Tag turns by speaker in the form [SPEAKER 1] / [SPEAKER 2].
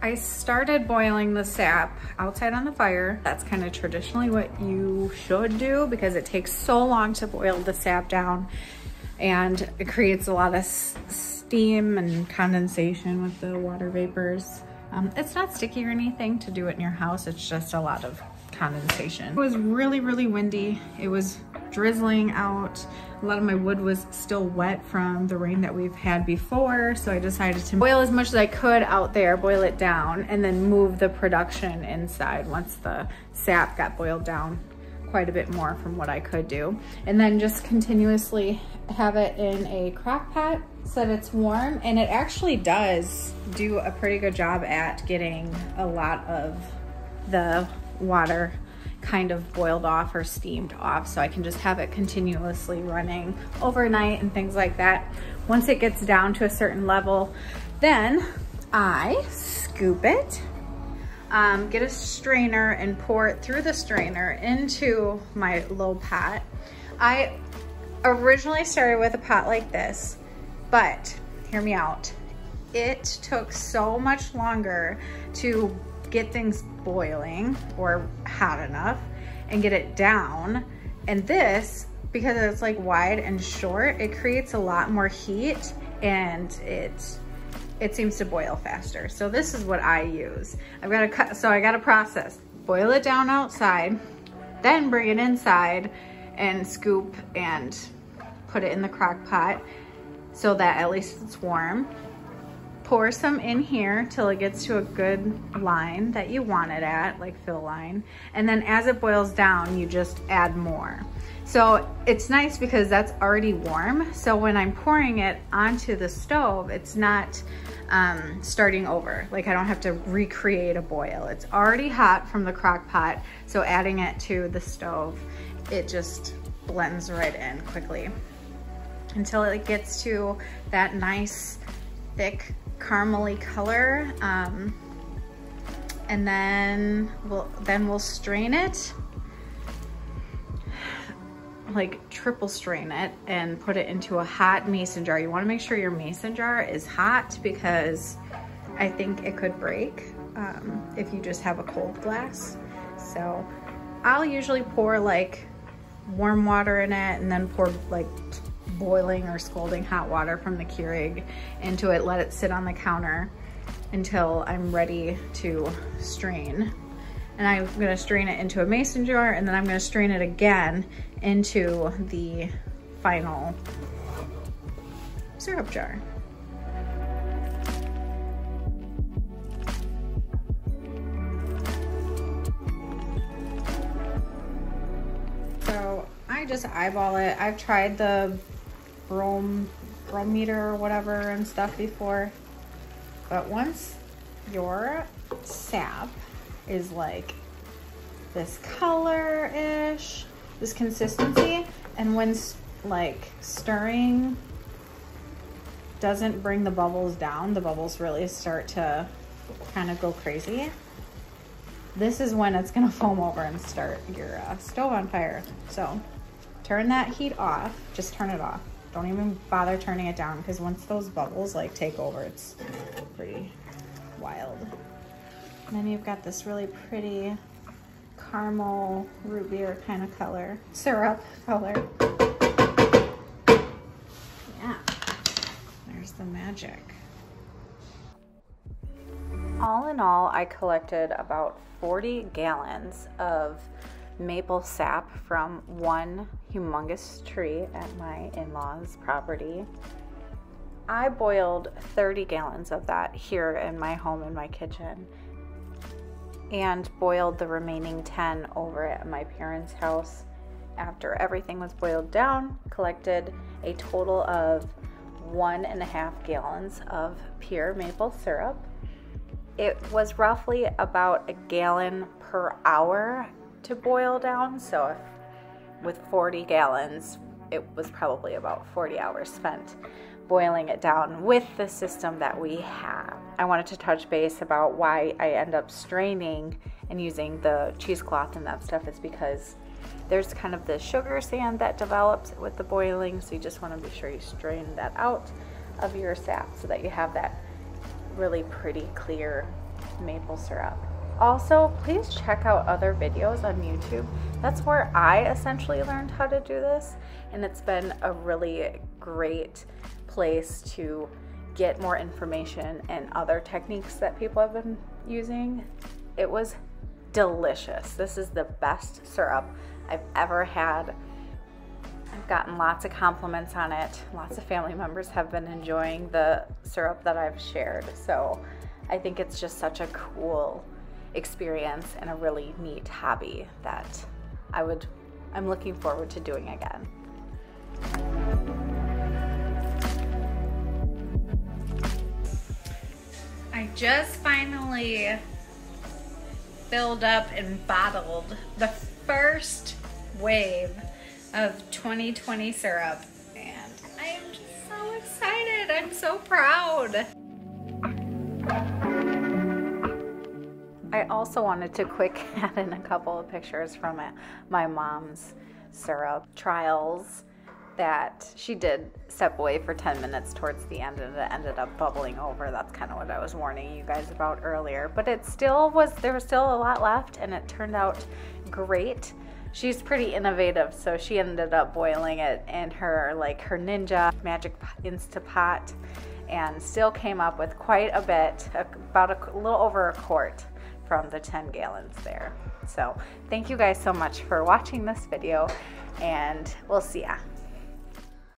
[SPEAKER 1] I started boiling the sap outside on the fire. That's kind of traditionally what you should do because it takes so long to boil the sap down and it creates a lot of steam and condensation with the water vapors. It's not sticky or anything to do it in your house. It's just a lot of condensation. It was really, really windy. It was drizzling out. A lot of my wood was still wet from the rain that we've had before. So I decided to boil as much as I could out there, boil it down, and then move the production inside once the sap got boiled down quite a bit more from what I could do. And then just continuously have it in a crock pot so that it's warm. And it actually does do a pretty good job at getting a lot of the water kind of boiled off or steamed off, so I can just have it continuously running overnight and things like that. Once it gets down to a certain level, then I scoop it, get a strainer and pour it through the strainer into my low pot. I originally started with a pot like this, but hear me out. It took so much longer to get things boiling or hot enough and get it down. And this, because it's like wide and short, it creates a lot more heat and it seems to boil faster. So this is what I use. I've got to cut, so I got to process, boil it down outside, then bring it inside and scoop and put it in the crock pot so that at least it's warm. Pour some in here till it gets to a good line that you want it at, like fill line. And then as it boils down, you just add more. So it's nice because that's already warm. So when I'm pouring it onto the stove, it's not starting over. Like I don't have to recreate a boil. It's already hot from the crock pot. So adding it to the stove, it just blends right in quickly until it gets to that nice, thick, caramely color, and then we'll strain it, like triple strain it and put it into a hot mason jar. You want to make sure your mason jar is hot because I think it could break if you just have a cold glass. So I'll usually pour like warm water in it and then pour like boiling or scalding hot water from the Keurig into it, let it sit on the counter until I'm ready to strain. And I'm gonna strain it into a mason jar and then I'm gonna strain it again into the final syrup jar. So I just eyeball it. I've tried the bromometer or whatever and stuff before, but once your sap is like this color-ish, this consistency, and when like stirring doesn't bring the bubbles down, the bubbles really start to kind of go crazy, this is when it's gonna foam over and start your stove on fire. So turn that heat off, just turn it off. Don't even bother turning it down because once those bubbles like take over, it's pretty wild. And then you've got this really pretty caramel root beer kind of color, syrup color. Yeah, there's the magic. All in all, I collected about 40 gallons of maple sap from one humongous tree at my in-laws' property. I boiled 30 gallons of that here in my home in my kitchen and boiled the remaining 10 over at my parents' house. After everything was boiled down, collected a total of 1.5 gallons of pure maple syrup. It was roughly about a gallon per hour to boil down, so if with 40 gallons, it was probably about 40 hours spent boiling it down with the system that we have. I wanted to touch base about why I end up straining and using the cheesecloth and that stuff is because there's kind of the sugar sand that develops with the boiling, so you just want to be sure you strain that out of your sap so that you have that really pretty clear maple syrup. Also, please check out other videos on YouTube. That's where I essentially learned how to do this, and it's been a really great place to get more information and other techniques that people have been using. It was delicious. This is the best syrup I've ever had. I've gotten lots of compliments on it. Lots of family members have been enjoying the syrup that I've shared. So I think it's just such a cool experience and a really neat hobby that I'm looking forward to doing again. I just finally filled up and bottled the first wave of 2020 syrup, and I am just so excited. I'm so proud. I also wanted to quick add in a couple of pictures from my mom's syrup trials that she did step away for 10 minutes towards the end, and it ended up bubbling over. That's kind of what I was warning you guys about earlier, but there was still a lot left, and it turned out great. She's pretty innovative, so she ended up boiling it in her Ninja Magic Instapot, and still came up with quite a bit, about a little over a quart from the 10 gallons there. So thank you guys so much for watching this video, and we'll see ya.